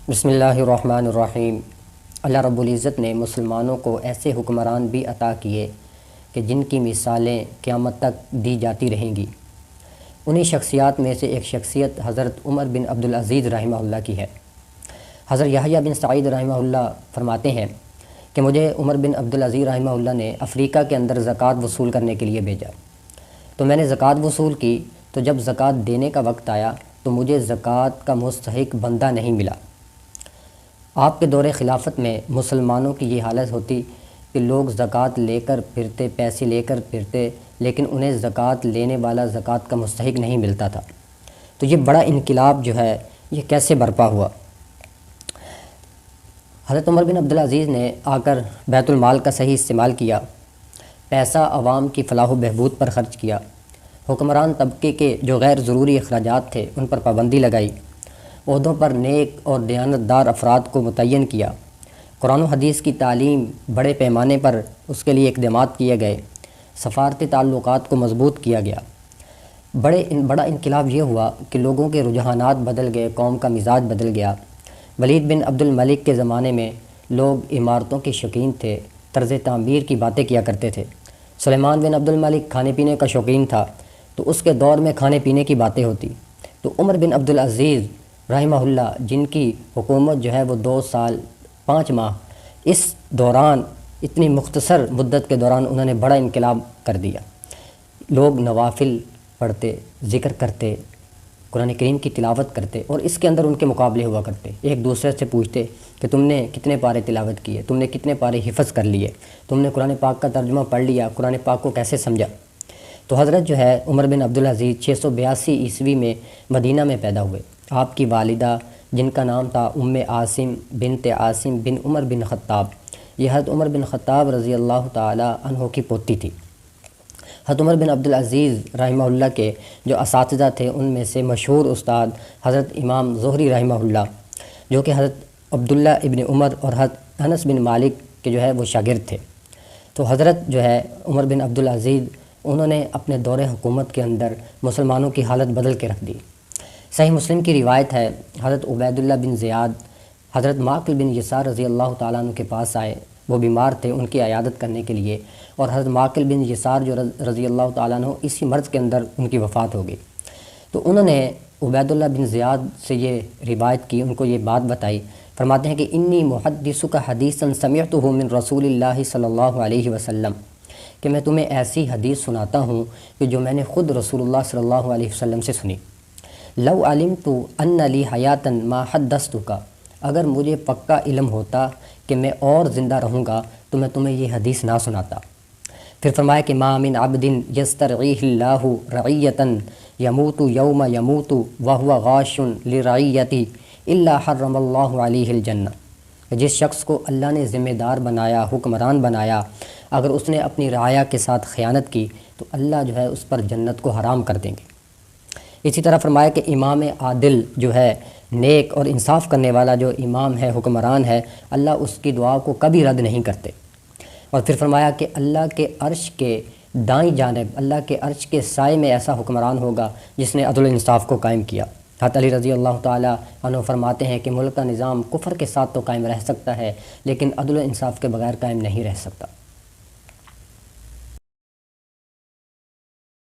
بسم اللہ الرحمن الرحیم۔ اللہ رب العزت نے مسلمانوں کو ایسے حکمران بھی عطا کیے کہ جن کی مثالیں قیامت تک دی جاتی رہیں گی۔ انہی شخصیات میں سے ایک شخصیت حضرت عمر بن عبدالعزیز رحمہ اللہ کی ہے۔ حضرت یحییٰ بن سعید رحمہ اللہ فرماتے ہیں کہ مجھے عمر بن عبدالعزیز رحمہ اللہ نے افریقہ کے اندر زکوٰۃ وصول کرنے کے لیے بھیجا، تو میں نے زکوٰۃ وصول کی، تو جب زکوٰۃ دینے کا وقت آیا تو مجھے زکوٰۃ کا مستحق بندہ نہیں ملا۔ آپ کے دور خلافت میں مسلمانوں کی یہ حالت ہوتی کہ لوگ زکوٰۃ لے کر پھرتے، پیسے لے کر پھرتے، لیکن انہیں زکوٰۃ لینے والا زکوٰۃ کا مستحق نہیں ملتا تھا۔ تو یہ بڑا انقلاب جو ہے یہ کیسے برپا ہوا؟ حضرت عمر بن عبدالعزیز نے آ کر بیت المال کا صحیح استعمال کیا، پیسہ عوام کی فلاح و بہبود پر خرچ کیا، حکمران طبقے کے جو غیر ضروری اخراجات تھے ان پر پابندی لگائی، عہدوں پر نیک اور دیانتدار افراد کو متعین کیا، قرآن و حدیث کی تعلیم بڑے پیمانے پر اس کے لیے اقدامات کیے گئے، سفارتی تعلقات کو مضبوط کیا گیا۔ بڑا انقلاب یہ ہوا کہ لوگوں کے رجحانات بدل گئے، قوم کا مزاج بدل گیا۔ ولید بن عبد الملک کے زمانے میں لوگ عمارتوں کے شوقین تھے، طرز تعمیر کی باتیں کیا کرتے تھے۔ سلیمان بن عبد الملک کھانے پینے کا شوقین تھا، تو اس کے دور میں کھانے پینے کی باتیں ہوتی۔ تو عمر بن عبدالعزیز رحمہ اللہ، جن کی حکومت جو ہے وہ 2 سال 5 ماہ، اس دوران اتنی مختصر مدت کے دوران انہوں نے بڑا انقلاب کر دیا۔ لوگ نوافل پڑھتے، ذکر کرتے، قرآن کریم کی تلاوت کرتے، اور اس کے اندر ان کے مقابلے ہوا کرتے۔ ایک دوسرے سے پوچھتے کہ تم نے کتنے پارے تلاوت کیے، تم نے کتنے پارے حفظ کر لیے، تم نے قرآن پاک کا ترجمہ پڑھ لیا، قرآن پاک کو کیسے سمجھا۔ تو حضرت جو ہے عمر بن عبدالعزیز 682 عیسوی میں مدینہ میں پیدا ہوئے۔ آپ کی والدہ جن کا نام تھا عاصم بنت عاصم بن عمر بن خطاب، یہ حضرت عمر بن خطاب رضی اللہ تعالی عنہ کی پوتی تھی۔ حضرت عمر بن عبدالعزیز رحمہ اللہ کے جو اساتذہ تھے ان میں سے مشہور استاد حضرت امام زہری رحمہ اللہ، جو کہ حضرت عبداللہ ابن عمر اور حضرت انس بن مالک کے جو ہے وہ شاگرد تھے۔ تو حضرت جو ہے عمر بن عبدالعزیز انہوں نے اپنے دور حکومت کے اندر مسلمانوں کی حالت بدل کے رکھ دی۔ صحیح مسلم کی روایت ہے، حضرت عبید اللہ بن زیاد حضرت معقل بن یسار رضی اللہ تعالیٰ عنہ کے پاس آئے، وہ بیمار تھے، ان کی عیادت کرنے کے لیے، اور حضرت معقل بن یسار جو رضی اللہ تعالیٰ عنہ اسی مرض کے اندر ان کی وفات ہو گئی۔ تو انہوں نے عبید اللہ بن زیاد سے یہ روایت کی، ان کو یہ بات بتائی، فرماتے ہیں کہ انی محدثک حدیثا سمعتہ من رسول اللہ صلی اللہ علیہ وسلم، کہ میں تمہیں ایسی حدیث سناتا ہوں کہ جو میں نے خود رسول اللہ صلی اللہ علیہ وسلم سے سنی۔ لو علمت ان لی حیاتا ما حدثتک، اگر مجھے پکا علم ہوتا کہ میں اور زندہ رہوں گا تو میں تمہیں یہ حدیث نہ سناتا۔ پھر فرمایا کہ ما من عبد یسترعیہ اللہ رعیتا یموت یوم یموت وہو غاش لرعیتی الا حرم اللہ علیہ الجنہ، جس شخص کو اللہ نے ذمہ دار بنایا، حکمران بنایا، اگر اس نے اپنی رعایا کے ساتھ خیانت کی تو اللہ جو ہے اس پر جنت کو حرام کر دیں گے۔ اسی طرح فرمایا کہ امام عادل جو ہے، نیک اور انصاف کرنے والا جو امام ہے، حکمران ہے، اللہ اس کی دعا کو کبھی رد نہیں کرتے۔ اور پھر فرمایا کہ اللہ کے عرش کے دائیں جانب، اللہ کے عرش کے سائے میں ایسا حکمران ہوگا جس نے عدل و انصاف کو قائم کیا۔ حضرت علی رضی اللہ تعالیٰ عنہ فرماتے ہیں کہ ملک کا نظام کفر کے ساتھ تو قائم رہ سکتا ہے، لیکن عدل و انصاف کے بغیر قائم نہیں رہ سکتا۔